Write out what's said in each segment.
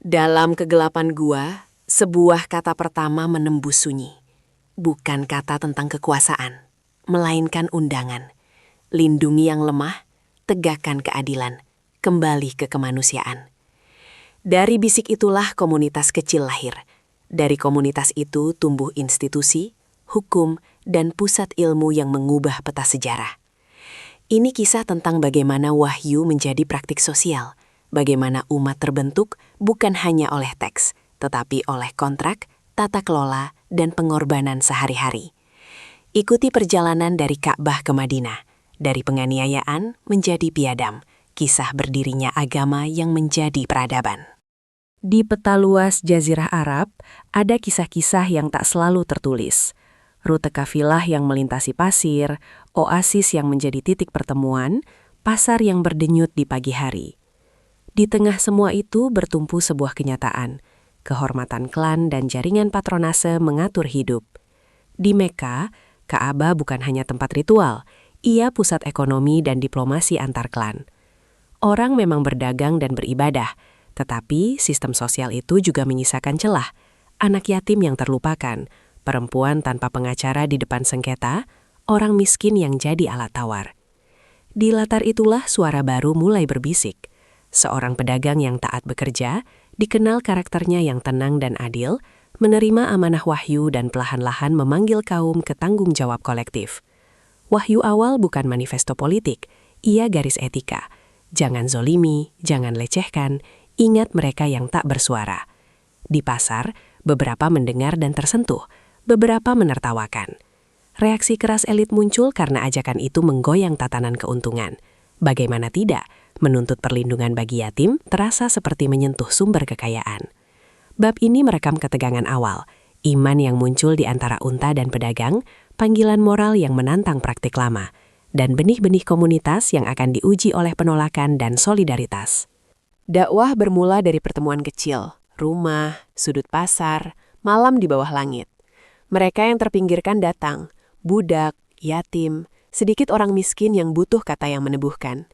Dalam kegelapan gua, sebuah kata pertama menembus sunyi. Bukan kata tentang kekuasaan, melainkan undangan. Lindungi yang lemah, tegakkan keadilan, kembali ke kemanusiaan. Dari bisik itulah komunitas kecil lahir. Dari komunitas itu tumbuh institusi, hukum, dan pusat ilmu yang mengubah peta sejarah. Ini kisah tentang bagaimana wahyu menjadi praktik sosial, bagaimana umat terbentuk bukan hanya oleh teks, tetapi oleh kontrak, tata kelola, dan pengorbanan sehari-hari. Ikuti perjalanan dari Ka'bah ke Madinah, dari penganiayaan menjadi piadam, kisah berdirinya agama yang menjadi peradaban. Di peta luas Jazirah Arab, ada kisah-kisah yang tak selalu tertulis. Rute kafilah yang melintasi pasir, oasis yang menjadi titik pertemuan, pasar yang berdenyut di pagi hari. Di tengah semua itu bertumpu sebuah kenyataan, kehormatan klan dan jaringan patronase mengatur hidup. Di Mekah, Ka'bah bukan hanya tempat ritual, ia pusat ekonomi dan diplomasi antar klan. Orang memang berdagang dan beribadah, tetapi sistem sosial itu juga menyisakan celah, anak yatim yang terlupakan, perempuan tanpa pengacara di depan sengketa, orang miskin yang jadi alat tawar. Di latar itulah suara baru mulai berbisik. Seorang pedagang yang taat bekerja, dikenal karakternya yang tenang dan adil, menerima amanah wahyu dan perlahan-lahan memanggil kaum ke tanggung jawab kolektif. Wahyu awal bukan manifesto politik, ia garis etika. Jangan zolimi, jangan lecehkan, ingat mereka yang tak bersuara. Di pasar, beberapa mendengar dan tersentuh, beberapa menertawakan. Reaksi keras elit muncul karena ajakan itu menggoyang tatanan keuntungan. Bagaimana tidak, menuntut perlindungan bagi yatim terasa seperti menyentuh sumber kekayaan. Bab ini merekam ketegangan awal, iman yang muncul di antara unta dan pedagang, panggilan moral yang menantang praktik lama, dan benih-benih komunitas yang akan diuji oleh penolakan dan solidaritas. Dakwah bermula dari pertemuan kecil, rumah, sudut pasar, malam di bawah langit. Mereka yang terpinggirkan datang, budak, yatim, sedikit orang miskin yang butuh kata yang meneguhkan.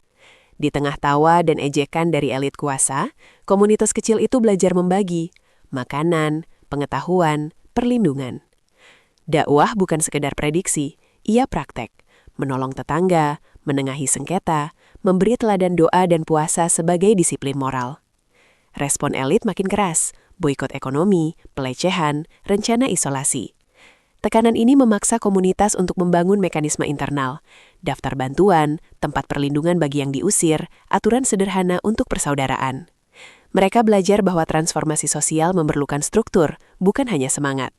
Di tengah tawa dan ejekan dari elit kuasa, komunitas kecil itu belajar membagi makanan, pengetahuan, perlindungan. Dakwah bukan sekedar prediksi, ia praktek, menolong tetangga, menengahi sengketa, memberi teladan doa dan puasa sebagai disiplin moral. Respon elit makin keras, boikot ekonomi, pelecehan, rencana isolasi. Tekanan ini memaksa komunitas untuk membangun mekanisme internal, daftar bantuan, tempat perlindungan bagi yang diusir, aturan sederhana untuk persaudaraan. Mereka belajar bahwa transformasi sosial memerlukan struktur, bukan hanya semangat.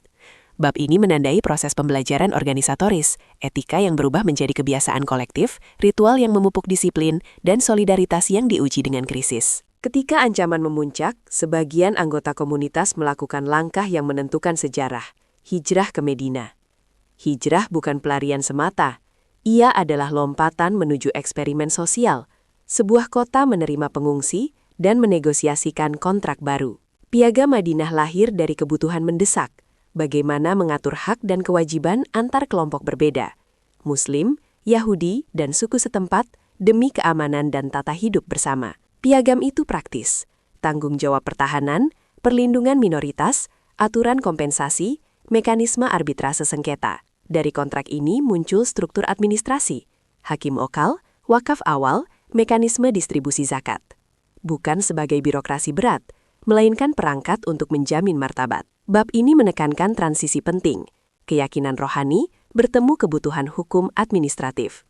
Bab ini menandai proses pembelajaran organisatoris, etika yang berubah menjadi kebiasaan kolektif, ritual yang memupuk disiplin, dan solidaritas yang diuji dengan krisis. Ketika ancaman memuncak, sebagian anggota komunitas melakukan langkah yang menentukan sejarah, hijrah ke Medina. Hijrah bukan pelarian semata, ia adalah lompatan menuju eksperimen sosial, sebuah kota menerima pengungsi, dan menegosiasikan kontrak baru. Piagam Madinah lahir dari kebutuhan mendesak, bagaimana mengatur hak dan kewajiban antar kelompok berbeda, Muslim, Yahudi, dan suku setempat demi keamanan dan tata hidup bersama. Piagam itu praktis, tanggung jawab pertahanan, perlindungan minoritas, aturan kompensasi, mekanisme arbitrase sengketa. Dari kontrak ini muncul struktur administrasi, hakim okal, wakaf awal, mekanisme distribusi zakat. Bukan sebagai birokrasi berat, melainkan perangkat untuk menjamin martabat. Bab ini menekankan transisi penting, keyakinan rohani bertemu kebutuhan hukum administratif.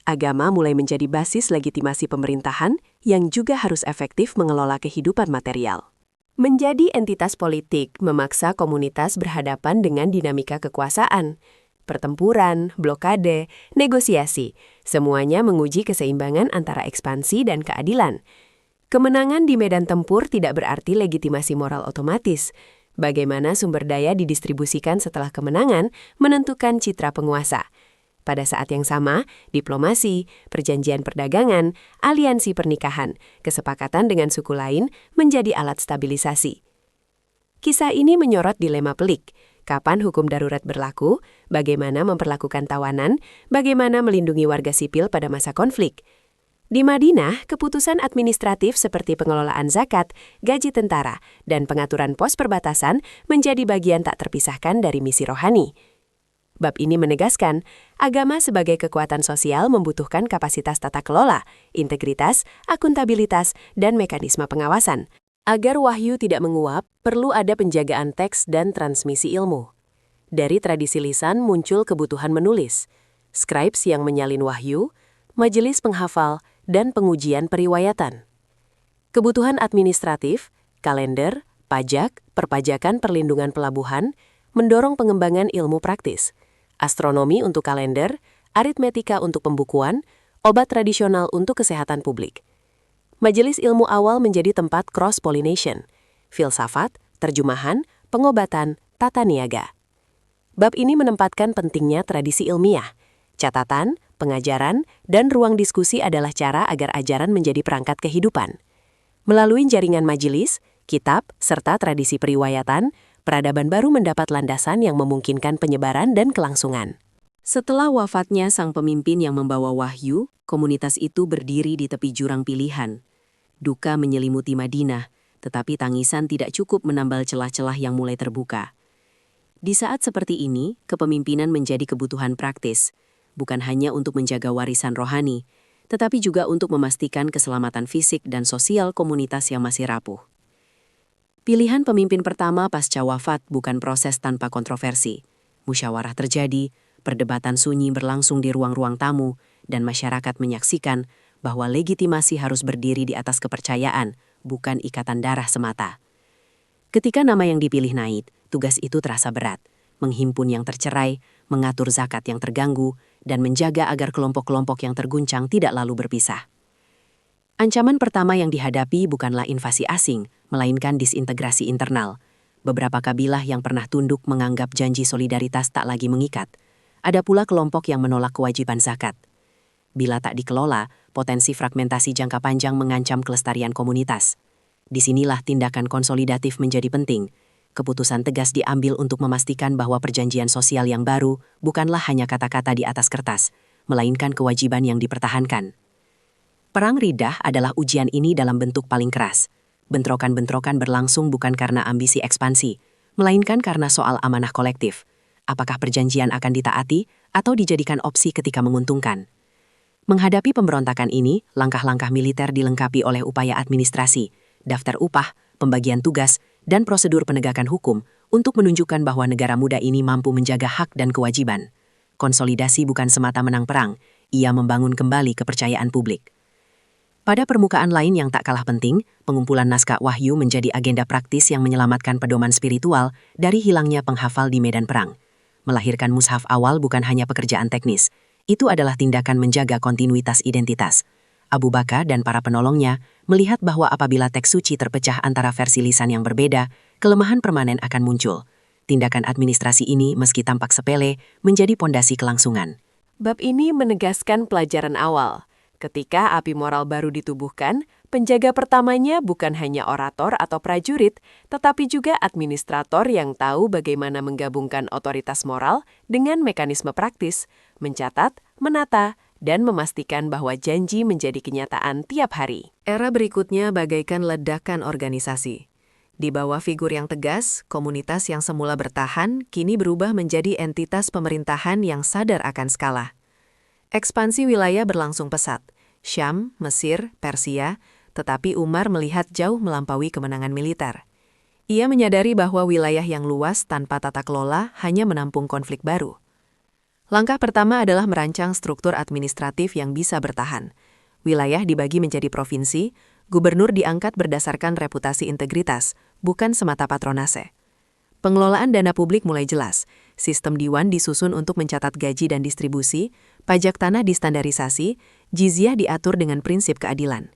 Agama mulai menjadi basis legitimasi pemerintahan yang juga harus efektif mengelola kehidupan material. Menjadi entitas politik memaksa komunitas berhadapan dengan dinamika kekuasaan. Pertempuran, blokade, negosiasi, semuanya menguji keseimbangan antara ekspansi dan keadilan. Kemenangan di medan tempur tidak berarti legitimasi moral otomatis. Bagaimana sumber daya didistribusikan setelah kemenangan menentukan citra penguasa. Pada saat yang sama, diplomasi, perjanjian perdagangan, aliansi pernikahan, kesepakatan dengan suku lain menjadi alat stabilisasi. Kisah ini menyorot dilema pelik. Kapan hukum darurat berlaku, bagaimana memperlakukan tawanan, bagaimana melindungi warga sipil pada masa konflik. Di Madinah, keputusan administratif seperti pengelolaan zakat, gaji tentara, dan pengaturan pos perbatasan menjadi bagian tak terpisahkan dari misi rohani. Bab ini menegaskan, agama sebagai kekuatan sosial membutuhkan kapasitas tata kelola, integritas, akuntabilitas, dan mekanisme pengawasan. Agar wahyu tidak menguap, perlu ada penjagaan teks dan transmisi ilmu. Dari tradisi lisan muncul kebutuhan menulis, scribes yang menyalin wahyu, majelis penghafal, dan pengujian periwayatan. Kebutuhan administratif, kalender, pajak, perpajakan perlindungan pelabuhan, mendorong pengembangan ilmu praktis, astronomi untuk kalender, aritmetika untuk pembukuan, obat tradisional untuk kesehatan publik. Majelis ilmu awal menjadi tempat cross-pollination, filsafat, terjemahan, pengobatan, tata niaga. Bab ini menempatkan pentingnya tradisi ilmiah, catatan, pengajaran, dan ruang diskusi adalah cara agar ajaran menjadi perangkat kehidupan. Melalui jaringan majelis, kitab, serta tradisi periwayatan, peradaban baru mendapat landasan yang memungkinkan penyebaran dan kelangsungan. Setelah wafatnya sang pemimpin yang membawa wahyu, komunitas itu berdiri di tepi jurang pilihan. Duka menyelimuti Madinah, tetapi tangisan tidak cukup menambal celah-celah yang mulai terbuka. Di saat seperti ini, kepemimpinan menjadi kebutuhan praktis, bukan hanya untuk menjaga warisan rohani, tetapi juga untuk memastikan keselamatan fisik dan sosial komunitas yang masih rapuh. Pilihan pemimpin pertama pasca wafat bukan proses tanpa kontroversi. Musyawarah terjadi, perdebatan sunyi berlangsung di ruang-ruang tamu, dan masyarakat menyaksikan bahwa legitimasi harus berdiri di atas kepercayaan, bukan ikatan darah semata. Ketika nama yang dipilih naik, tugas itu terasa berat, menghimpun yang tercerai, mengatur zakat yang terganggu, dan menjaga agar kelompok-kelompok yang terguncang tidak lalu berpisah. Ancaman pertama yang dihadapi bukanlah invasi asing, melainkan disintegrasi internal. Beberapa kabilah yang pernah tunduk menganggap janji solidaritas tak lagi mengikat. Ada pula kelompok yang menolak kewajiban zakat. Bila tak dikelola, potensi fragmentasi jangka panjang mengancam kelestarian komunitas. Disinilah tindakan konsolidatif menjadi penting. Keputusan tegas diambil untuk memastikan bahwa perjanjian sosial yang baru bukanlah hanya kata-kata di atas kertas, melainkan kewajiban yang dipertahankan. Perang Riddah adalah ujian ini dalam bentuk paling keras. Bentrokan-bentrokan berlangsung bukan karena ambisi ekspansi, melainkan karena soal amanah kolektif. Apakah perjanjian akan ditaati atau dijadikan opsi ketika menguntungkan? Menghadapi pemberontakan ini, langkah-langkah militer dilengkapi oleh upaya administrasi, daftar upah, pembagian tugas, dan prosedur penegakan hukum untuk menunjukkan bahwa negara muda ini mampu menjaga hak dan kewajiban. Konsolidasi bukan semata menang perang, ia membangun kembali kepercayaan publik. Pada permukaan lain yang tak kalah penting, pengumpulan naskah wahyu menjadi agenda praktis yang menyelamatkan pedoman spiritual dari hilangnya penghafal di medan perang. Melahirkan mushaf awal bukan hanya pekerjaan teknis, itu adalah tindakan menjaga kontinuitas identitas. Abu Bakar dan para penolongnya melihat bahwa apabila teks suci terpecah antara versi lisan yang berbeda, kelemahan permanen akan muncul. Tindakan administrasi ini, meski tampak sepele, menjadi pondasi kelangsungan. Bab ini menegaskan pelajaran awal. Ketika api moral baru ditubuhkan, penjaga pertamanya bukan hanya orator atau prajurit, tetapi juga administrator yang tahu bagaimana menggabungkan otoritas moral dengan mekanisme praktis, mencatat, menata, dan memastikan bahwa janji menjadi kenyataan tiap hari. Era berikutnya bagaikan ledakan organisasi. Di bawah figur yang tegas, komunitas yang semula bertahan kini berubah menjadi entitas pemerintahan yang sadar akan skala. Ekspansi wilayah berlangsung pesat. Syam, Mesir, Persia, tetapi Umar melihat jauh melampaui kemenangan militer. Ia menyadari bahwa wilayah yang luas tanpa tata kelola hanya menampung konflik baru. Langkah pertama adalah merancang struktur administratif yang bisa bertahan. Wilayah dibagi menjadi provinsi, gubernur diangkat berdasarkan reputasi integritas, bukan semata patronase. Pengelolaan dana publik mulai jelas, sistem diwan disusun untuk mencatat gaji dan distribusi, pajak tanah distandarisasi, jizyah diatur dengan prinsip keadilan.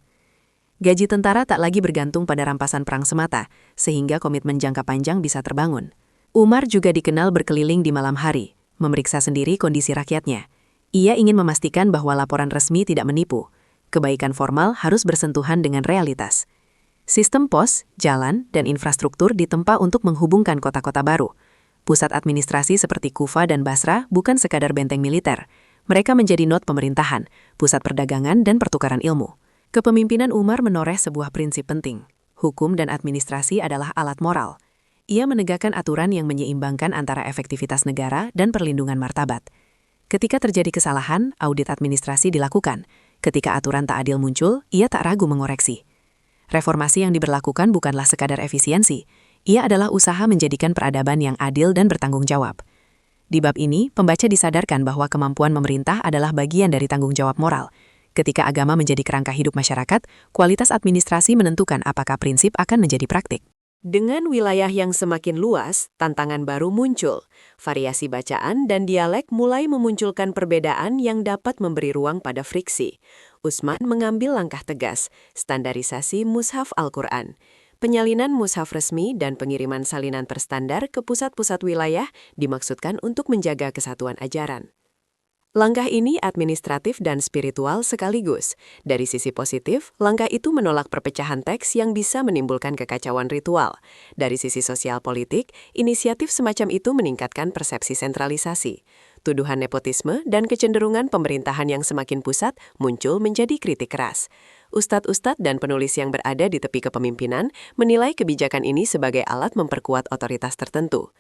Gaji tentara tak lagi bergantung pada rampasan perang semata, sehingga komitmen jangka panjang bisa terbangun. Umar juga dikenal berkeliling di malam hari, memeriksa sendiri kondisi rakyatnya. Ia ingin memastikan bahwa laporan resmi tidak menipu. Kebaikan formal harus bersentuhan dengan realitas. Sistem pos, jalan, dan infrastruktur ditempa untuk menghubungkan kota-kota baru. Pusat administrasi seperti Kufa dan Basra bukan sekadar benteng militer. Mereka menjadi not pemerintahan, pusat perdagangan dan pertukaran ilmu. Kepemimpinan Umar menoreh sebuah prinsip penting. Hukum dan administrasi adalah alat moral. Ia menegakkan aturan yang menyeimbangkan antara efektivitas negara dan perlindungan martabat. Ketika terjadi kesalahan, audit administrasi dilakukan. Ketika aturan tak adil muncul, ia tak ragu mengoreksi. Reformasi yang diberlakukan bukanlah sekadar efisiensi. Ia adalah usaha menjadikan peradaban yang adil dan bertanggung jawab. Di bab ini, pembaca disadarkan bahwa kemampuan memerintah adalah bagian dari tanggung jawab moral. Ketika agama menjadi kerangka hidup masyarakat, kualitas administrasi menentukan apakah prinsip akan menjadi praktik. Dengan wilayah yang semakin luas, tantangan baru muncul. Variasi bacaan dan dialek mulai memunculkan perbedaan yang dapat memberi ruang pada friksi. Utsman mengambil langkah tegas, standarisasi mushaf Al-Quran. Penyalinan mushaf resmi dan pengiriman salinan terstandar ke pusat-pusat wilayah dimaksudkan untuk menjaga kesatuan ajaran. Langkah ini administratif dan spiritual sekaligus. Dari sisi positif, langkah itu menolak perpecahan teks yang bisa menimbulkan kekacauan ritual. Dari sisi sosial politik, inisiatif semacam itu meningkatkan persepsi sentralisasi. Tuduhan nepotisme dan kecenderungan pemerintahan yang semakin pusat muncul menjadi kritik keras. Ustadz-ustadz dan penulis yang berada di tepi kepemimpinan menilai kebijakan ini sebagai alat memperkuat otoritas tertentu.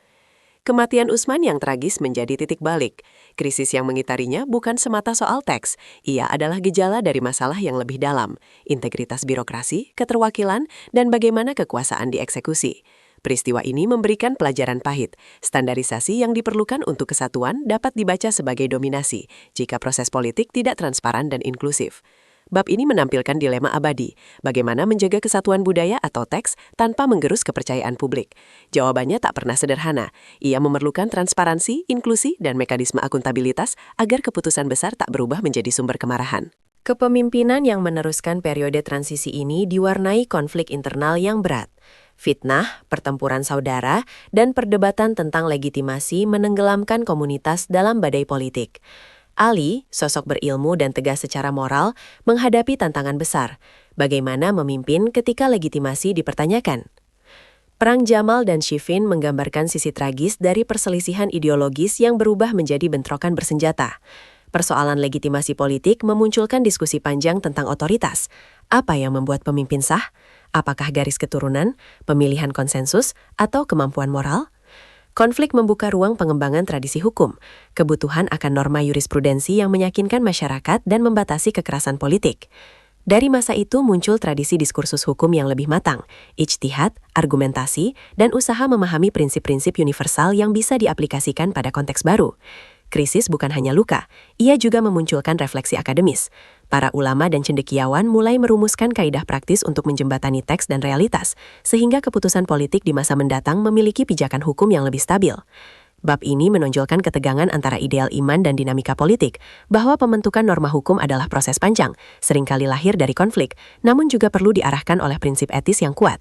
Kematian Utsman yang tragis menjadi titik balik. Krisis yang mengitarinya bukan semata soal teks, ia adalah gejala dari masalah yang lebih dalam, integritas birokrasi, keterwakilan, dan bagaimana kekuasaan dieksekusi. Peristiwa ini memberikan pelajaran pahit. Standarisasi yang diperlukan untuk kesatuan dapat dibaca sebagai dominasi jika proses politik tidak transparan dan inklusif. Bab ini menampilkan dilema abadi, bagaimana menjaga kesatuan budaya atau teks tanpa menggerus kepercayaan publik. Jawabannya tak pernah sederhana. Ia memerlukan transparansi, inklusi, dan mekanisme akuntabilitas agar keputusan besar tak berubah menjadi sumber kemarahan. Kepemimpinan yang meneruskan periode transisi ini diwarnai konflik internal yang berat. Fitnah, pertempuran saudara, dan perdebatan tentang legitimasi menenggelamkan komunitas dalam badai politik. Ali, sosok berilmu dan tegas secara moral, menghadapi tantangan besar. Bagaimana memimpin ketika legitimasi dipertanyakan? Perang Jamal dan Siffin menggambarkan sisi tragis dari perselisihan ideologis yang berubah menjadi bentrokan bersenjata. Persoalan legitimasi politik memunculkan diskusi panjang tentang otoritas. Apa yang membuat pemimpin sah? Apakah garis keturunan, pemilihan konsensus, atau kemampuan moral? Konflik membuka ruang pengembangan tradisi hukum, kebutuhan akan norma jurisprudensi yang meyakinkan masyarakat dan membatasi kekerasan politik. Dari masa itu muncul tradisi diskursus hukum yang lebih matang, ijtihad, argumentasi, dan usaha memahami prinsip-prinsip universal yang bisa diaplikasikan pada konteks baru. Krisis bukan hanya luka, ia juga memunculkan refleksi akademis. Para ulama dan cendekiawan mulai merumuskan kaidah praktis untuk menjembatani teks dan realitas, sehingga keputusan politik di masa mendatang memiliki pijakan hukum yang lebih stabil. Bab ini menonjolkan ketegangan antara ideal iman dan dinamika politik, bahwa pembentukan norma hukum adalah proses panjang, seringkali lahir dari konflik, namun juga perlu diarahkan oleh prinsip etis yang kuat.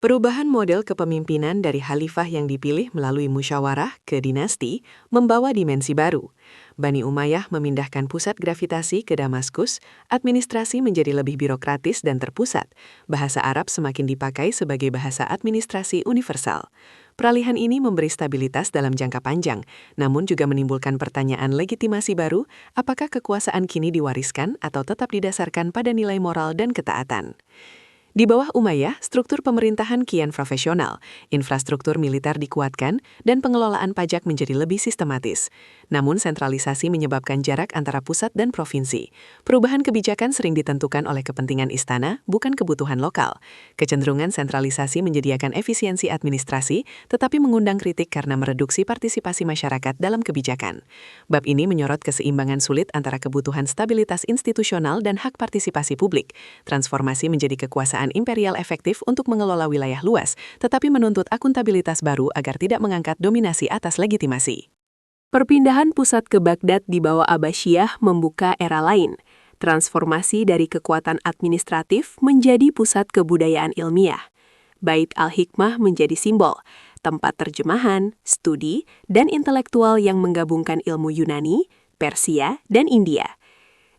Perubahan model kepemimpinan dari khalifah yang dipilih melalui musyawarah ke dinasti membawa dimensi baru. Bani Umayyah memindahkan pusat gravitasi ke Damaskus, administrasi menjadi lebih birokratis dan terpusat. Bahasa Arab semakin dipakai sebagai bahasa administrasi universal. Peralihan ini memberi stabilitas dalam jangka panjang, namun juga menimbulkan pertanyaan legitimasi baru, apakah kekuasaan kini diwariskan atau tetap didasarkan pada nilai moral dan ketaatan. Di bawah Umayyah, struktur pemerintahan kian profesional, infrastruktur militer dikuatkan, dan pengelolaan pajak menjadi lebih sistematis. Namun sentralisasi menyebabkan jarak antara pusat dan provinsi. Perubahan kebijakan sering ditentukan oleh kepentingan istana, bukan kebutuhan lokal. Kecenderungan sentralisasi menyediakan efisiensi administrasi, tetapi mengundang kritik karena mereduksi partisipasi masyarakat dalam kebijakan. Bab ini menyorot keseimbangan sulit antara kebutuhan stabilitas institusional dan hak partisipasi publik. Transformasi menjadi kekuasaan imperial efektif untuk mengelola wilayah luas, tetapi menuntut akuntabilitas baru agar tidak mengangkat dominasi atas legitimasi. Perpindahan pusat ke Baghdad di bawah Abbasiyah membuka era lain. Transformasi dari kekuatan administratif menjadi pusat kebudayaan ilmiah. Bait al-Hikmah menjadi simbol, tempat terjemahan, studi, dan intelektual yang menggabungkan ilmu Yunani, Persia, dan India.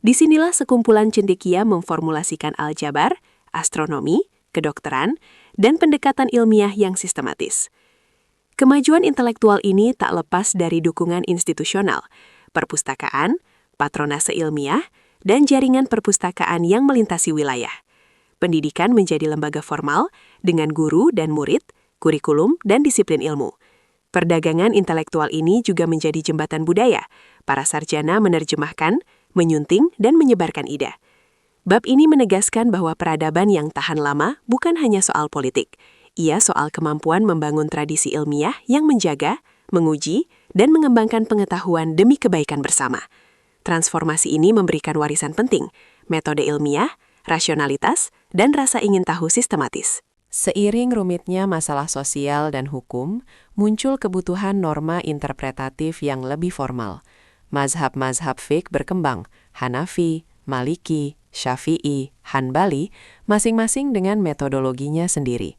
Disinilah sekumpulan cendekia memformulasikan aljabar, astronomi, kedokteran, dan pendekatan ilmiah yang sistematis. Kemajuan intelektual ini tak lepas dari dukungan institusional, perpustakaan, patronase ilmiah, dan jaringan perpustakaan yang melintasi wilayah. Pendidikan menjadi lembaga formal dengan guru dan murid, kurikulum, dan disiplin ilmu. Perdagangan intelektual ini juga menjadi jembatan budaya. Para sarjana menerjemahkan, menyunting, dan menyebarkan ide. Bab ini menegaskan bahwa peradaban yang tahan lama bukan hanya soal politik. Ia soal kemampuan membangun tradisi ilmiah yang menjaga, menguji, dan mengembangkan pengetahuan demi kebaikan bersama. Transformasi ini memberikan warisan penting, metode ilmiah, rasionalitas, dan rasa ingin tahu sistematis. Seiring rumitnya masalah sosial dan hukum, muncul kebutuhan norma interpretatif yang lebih formal. Mazhab-mazhab fiqh berkembang, Hanafi, Maliki, Syafi'i, Hanbali, masing-masing dengan metodologinya sendiri.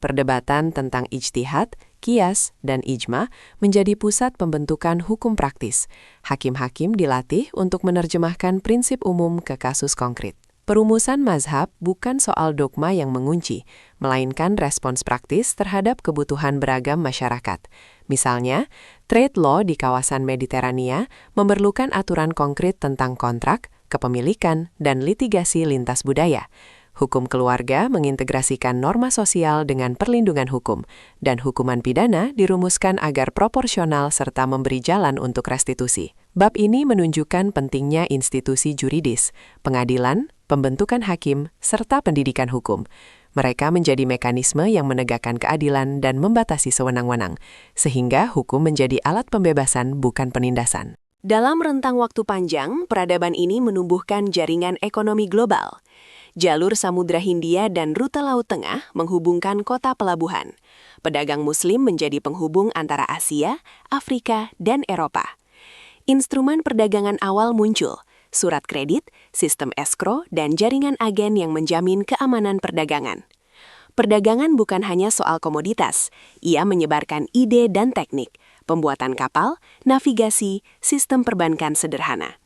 Perdebatan tentang ijtihad, qiyas, dan ijma menjadi pusat pembentukan hukum praktis. Hakim-hakim dilatih untuk menerjemahkan prinsip umum ke kasus konkret. Perumusan mazhab bukan soal dogma yang mengunci, melainkan respons praktis terhadap kebutuhan beragam masyarakat. Misalnya, trade law di kawasan Mediterania memerlukan aturan konkret tentang kontrak, kepemilikan, dan litigasi lintas budaya. Hukum keluarga mengintegrasikan norma sosial dengan perlindungan hukum, dan hukuman pidana dirumuskan agar proporsional serta memberi jalan untuk restitusi. Bab ini menunjukkan pentingnya institusi juridis, pengadilan, pembentukan hakim, serta pendidikan hukum. Mereka menjadi mekanisme yang menegakkan keadilan dan membatasi sewenang-wenang, sehingga hukum menjadi alat pembebasan bukan penindasan. Dalam rentang waktu panjang, peradaban ini menumbuhkan jaringan ekonomi global. Jalur Samudra Hindia dan rute Laut Tengah menghubungkan kota pelabuhan. Pedagang Muslim menjadi penghubung antara Asia, Afrika, dan Eropa. Instrumen perdagangan awal muncul, surat kredit, sistem escrow, dan jaringan agen yang menjamin keamanan perdagangan. Perdagangan bukan hanya soal komoditas, ia menyebarkan ide dan teknik, pembuatan kapal, navigasi, sistem perbankan sederhana.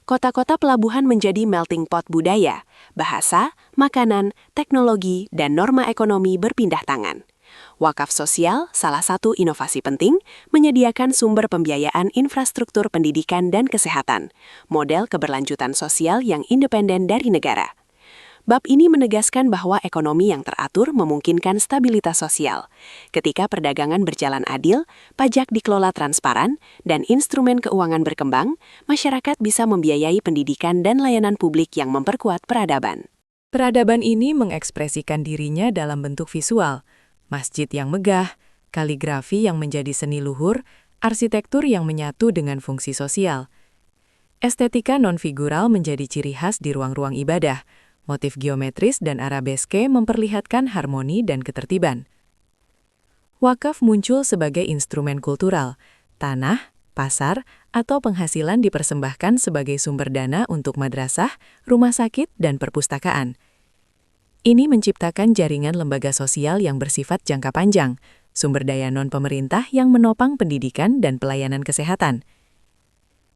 Kota-kota pelabuhan menjadi melting pot budaya, bahasa, makanan, teknologi, dan norma ekonomi berpindah tangan. Wakaf sosial, salah satu inovasi penting, menyediakan sumber pembiayaan infrastruktur pendidikan dan kesehatan, model keberlanjutan sosial yang independen dari negara. Bab ini menegaskan bahwa ekonomi yang teratur memungkinkan stabilitas sosial. Ketika perdagangan berjalan adil, pajak dikelola transparan, dan instrumen keuangan berkembang, masyarakat bisa membiayai pendidikan dan layanan publik yang memperkuat peradaban. Peradaban ini mengekspresikan dirinya dalam bentuk visual, masjid yang megah, kaligrafi yang menjadi seni luhur, arsitektur yang menyatu dengan fungsi sosial. Estetika non-figural menjadi ciri khas di ruang-ruang ibadah. Motif geometris dan arabeske memperlihatkan harmoni dan ketertiban. Wakaf muncul sebagai instrumen kultural. Tanah, pasar, atau penghasilan dipersembahkan sebagai sumber dana untuk madrasah, rumah sakit, dan perpustakaan. Ini menciptakan jaringan lembaga sosial yang bersifat jangka panjang, sumber daya non-pemerintah yang menopang pendidikan dan pelayanan kesehatan.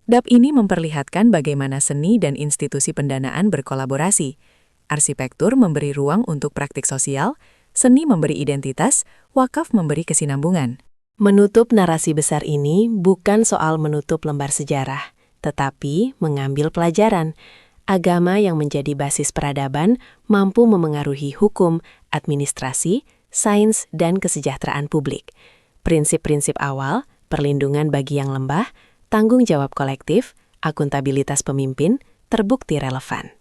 Bab ini memperlihatkan bagaimana seni dan institusi pendanaan berkolaborasi. Arsitektur memberi ruang untuk praktik sosial, seni memberi identitas, wakaf memberi kesinambungan. Menutup narasi besar ini bukan soal menutup lembar sejarah, tetapi mengambil pelajaran. Agama yang menjadi basis peradaban mampu memengaruhi hukum, administrasi, sains, dan kesejahteraan publik. Prinsip-prinsip awal, perlindungan bagi yang lemah, tanggung jawab kolektif, akuntabilitas pemimpin, terbukti relevan.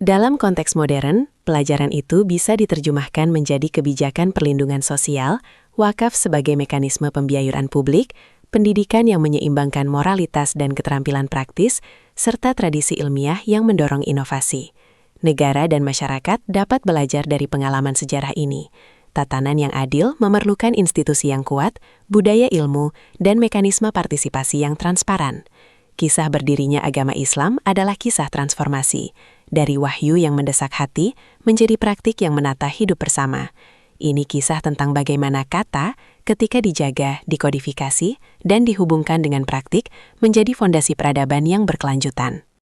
Dalam konteks modern, pelajaran itu bisa diterjemahkan menjadi kebijakan perlindungan sosial, wakaf sebagai mekanisme pembiayaan publik, pendidikan yang menyeimbangkan moralitas dan keterampilan praktis, serta tradisi ilmiah yang mendorong inovasi. Negara dan masyarakat dapat belajar dari pengalaman sejarah ini. Tatanan yang adil memerlukan institusi yang kuat, budaya ilmu, dan mekanisme partisipasi yang transparan. Kisah berdirinya agama Islam adalah kisah transformasi, dari wahyu yang mendesak hati menjadi praktik yang menata hidup bersama. Ini kisah tentang bagaimana kata, ketika dijaga, dikodifikasi, dan dihubungkan dengan praktik, menjadi fondasi peradaban yang berkelanjutan.